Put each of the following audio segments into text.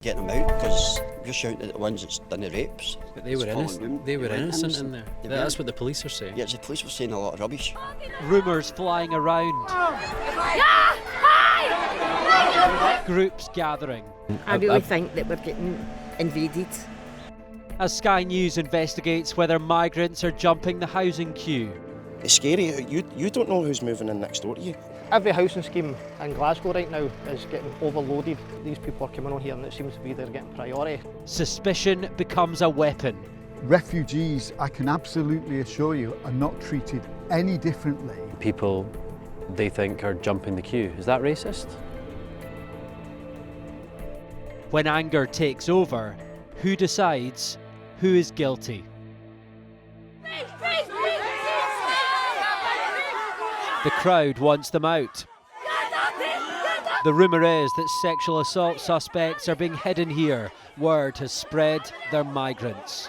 Getting them out because you're shouting at the ones that's done the rapes. But they were innocent. They were innocent in there. That's what the police are saying. Yeah, the police were saying a lot of rubbish. Rumours flying around. Groups gathering. I really think that we're getting invaded. As Sky News investigates whether migrants are jumping the housing queue. It's scary. You don't know who's moving in next door to you. Every housing scheme in Glasgow right now is getting overloaded. These people are coming on here and it seems to be they're getting priority. Suspicion becomes a weapon. Refugees, I can absolutely assure you, are not treated any differently. People they think are jumping the queue. Is that racist? When anger takes over, who decides who is guilty? The crowd wants them out. The rumour is that sexual assault suspects are being hidden here. Word has spread they're migrants.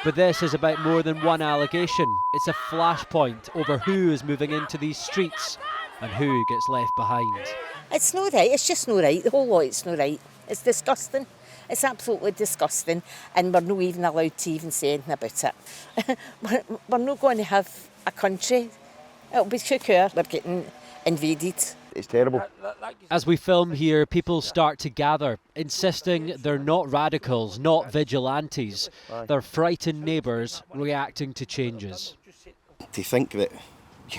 But this is about more than one allegation. It's a flashpoint over who is moving into these streets and who gets left behind. It's no right, it's just no right, the whole lot it's no right. It's disgusting. It's absolutely disgusting and we're not even allowed to even say anything about it. We're not going to have a country. It'll be secure. We're getting invaded. It's terrible. As we film here, people start to gather, insisting they're not radicals, not vigilantes. They're frightened neighbours reacting to changes. To think that,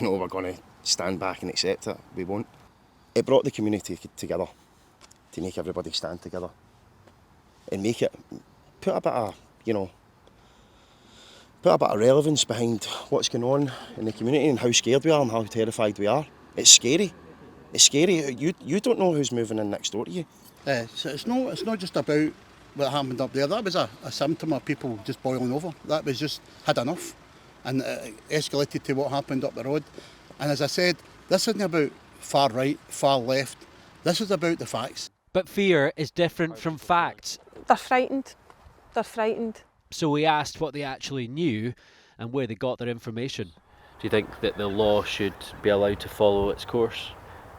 we're going to stand back and accept it, we won't. It brought the community together to make everybody stand together and make it, put a bit of relevance behind what's going on in the community and how scared we are and how terrified we are. It's scary. It's scary. You don't know who's moving in next door to you. So it's not just about what happened up there. That was a symptom of people just boiling over. That was just had enough and escalated to what happened up the road. And as I said, this isn't about far right, far left. This is about the facts. But fear is different from facts. They're frightened. They're frightened. So we asked what they actually knew and where they got their information. Do you think that the law should be allowed to follow its course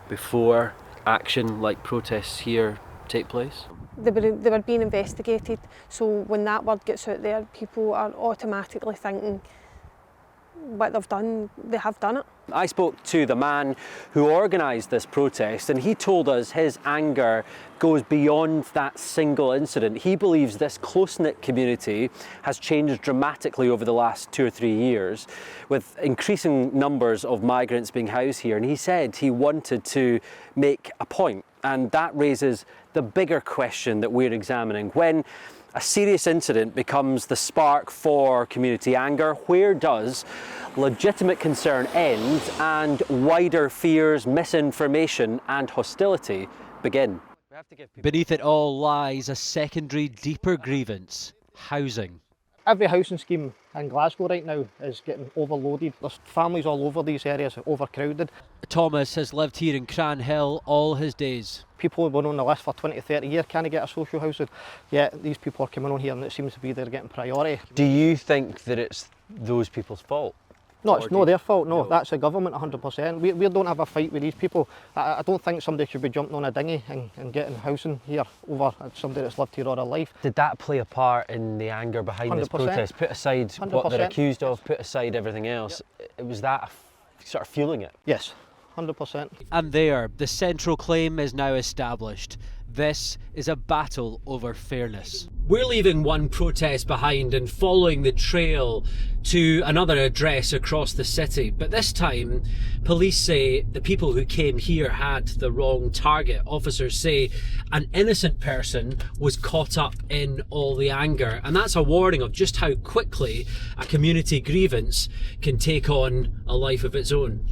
before action like protests here take place? They were being investigated, so when that word gets out there, people are automatically thinking what they've done, they have done it. I spoke to the man who organised this protest and he told us his anger goes beyond that single incident. He believes this close-knit community has changed dramatically over the last 2 or 3 years with increasing numbers of migrants being housed here, and he said he wanted to make a point, and that raises the bigger question that we're examining. When a serious incident becomes the spark for community anger, where does legitimate concern end and wider fears, misinformation and hostility begin? Beneath it all lies a secondary, deeper grievance: housing. Every housing scheme in Glasgow right now is getting overloaded. There's families all over these areas, overcrowded. Thomas has lived here in Cranhill all his days. People who've been on the list for 20, 30 years can't get a social housing. Yet these people are coming on here and it seems to be they're getting priority. Do you think that it's those people's fault? No, it's not their fault, no. That's the government 100%. We don't have a fight with these people. I don't think somebody should be jumping on a dinghy and getting housing here over somebody that's lived here all their life. Did that play a part in the anger behind 100%. this protest? Put aside 100%. what they're accused of, put aside everything else. Was that sort of fueling it? Yes, 100%. And there, the central claim is now established. This is a battle over fairness. We're leaving one protest behind and following the trail to another address across the city. But this time, police say the people who came here had the wrong target. Officers say an innocent person was caught up in all the anger. And that's a warning of just how quickly a community grievance can take on a life of its own.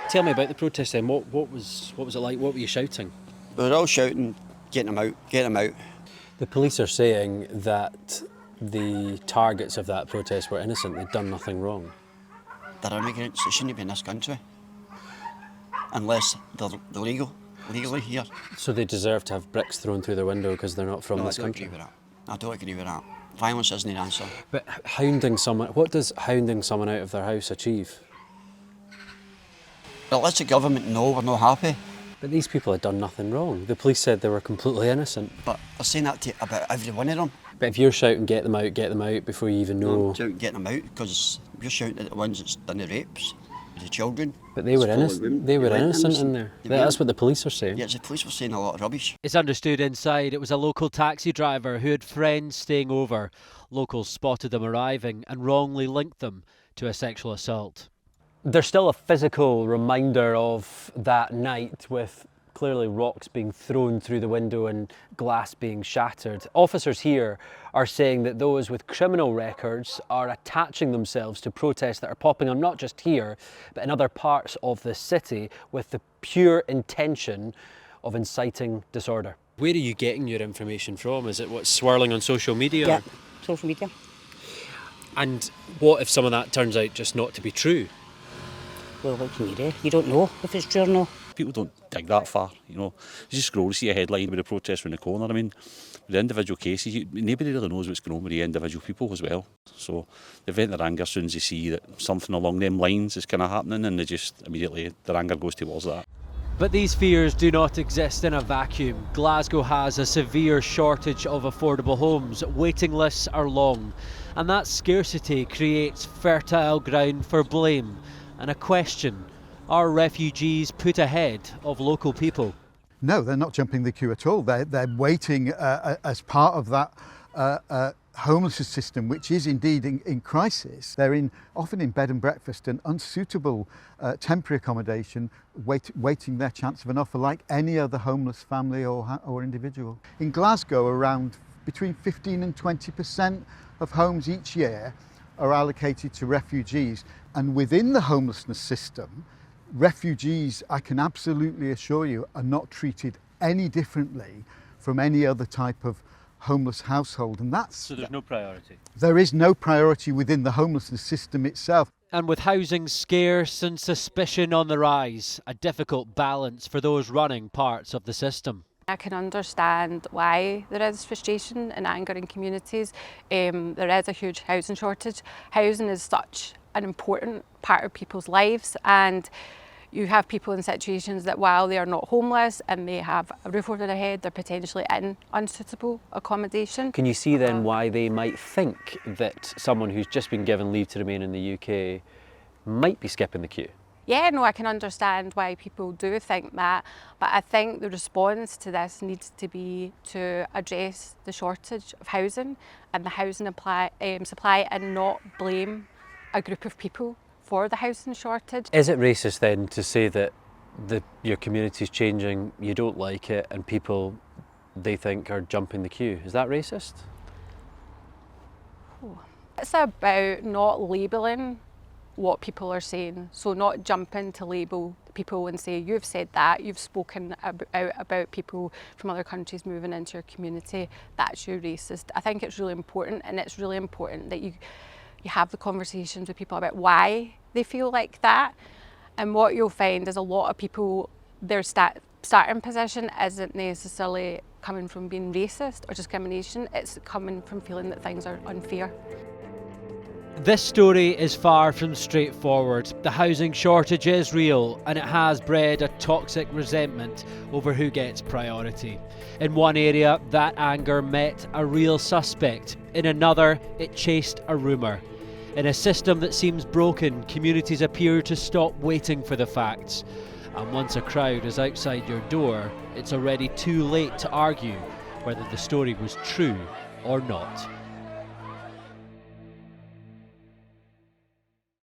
Tell me about the protest then. What was it like? What were you shouting? We were all shouting, getting them out, get them out. The police are saying that the targets of that protest were innocent. They'd done nothing wrong. They're immigrants, they shouldn't be in this country. Unless they're legally here. So they deserve to have bricks thrown through their window because they're not from this country? I don't agree with that. Violence isn't the answer. But hounding someone, what does hounding someone out of their house achieve? But it lets the government know we're not happy. But these people had done nothing wrong. The police said they were completely innocent. But they're saying that to about every one of them. But if you're shouting get them out before you even know... No, shouting getting them out because you're shouting at the ones that's done the rapes, the children. But they were innocent. They were innocent in there. That's what the police are saying. Yeah, the police were saying a lot of rubbish. It's understood inside it was a local taxi driver who had friends staying over. Locals spotted them arriving and wrongly linked them to a sexual assault. There's still a physical reminder of that night with clearly rocks being thrown through the window and glass being shattered. Officers here are saying that those with criminal records are attaching themselves to protests that are popping up not just here, but in other parts of the city with the pure intention of inciting disorder. Where are you getting your information from? Is it what's swirling on social media? Yeah, social media. And what if some of that turns out just not to be true? Well, what can you do? You don't know if it's true or not. People don't dig that far, you know. You just scroll to see a headline with a protest around the corner. I mean, with the individual cases, nobody really knows what's going on with the individual people as well. So they vent their anger as soon as they see that something along them lines is kind of happening, and they just immediately, their anger goes towards that. But these fears do not exist in a vacuum. Glasgow has a severe shortage of affordable homes. Waiting lists are long. And that scarcity creates fertile ground for blame and a question. Are refugees put ahead of local people? No, they're not jumping the queue at all. They're waiting as part of that homelessness system, which is indeed in crisis. They're often in bed and breakfast and unsuitable temporary accommodation, waiting their chance of an offer like any other homeless family or individual. In Glasgow, around between 15 and 20% of homes each year are allocated to refugees, and within the homelessness system, refugees, I can absolutely assure you, are not treated any differently from any other type of homeless household, and that's... So there's no priority? There is no priority within the homelessness system itself. And with housing scarce and suspicion on the rise, a difficult balance for those running parts of the system. I can understand why there is frustration and anger in communities. There is a huge housing shortage. Housing is such an important part of people's lives, and you have people in situations that while they are not homeless and they have a roof over their head, they're potentially in unsuitable accommodation. Can you see then why they might think that someone who's just been given leave to remain in the UK might be skipping the queue? Yeah, no, I can understand why people do think that, but I think the response to this needs to be to address the shortage of housing and the housing supply and not blame a group of people for the housing shortage. Is it racist then to say that your community's changing, you don't like it, and people they think are jumping the queue? Is that racist? It's about not labelling what people are saying, so not jumping to label people and say you've said that, you've spoken about people from other countries moving into your community, that's you racist. I think it's really important, and it's really important that you have the conversations with people about why they feel like that. And what you'll find is a lot of people, their starting position isn't necessarily coming from being racist or discrimination, it's coming from feeling that things are unfair. This story is far from straightforward. The housing shortage is real, and it has bred a toxic resentment over who gets priority. In one area, that anger met a real suspect. In another, it chased a rumour. In a system that seems broken, communities appear to stop waiting for the facts. And once a crowd is outside your door, it's already too late to argue whether the story was true or not.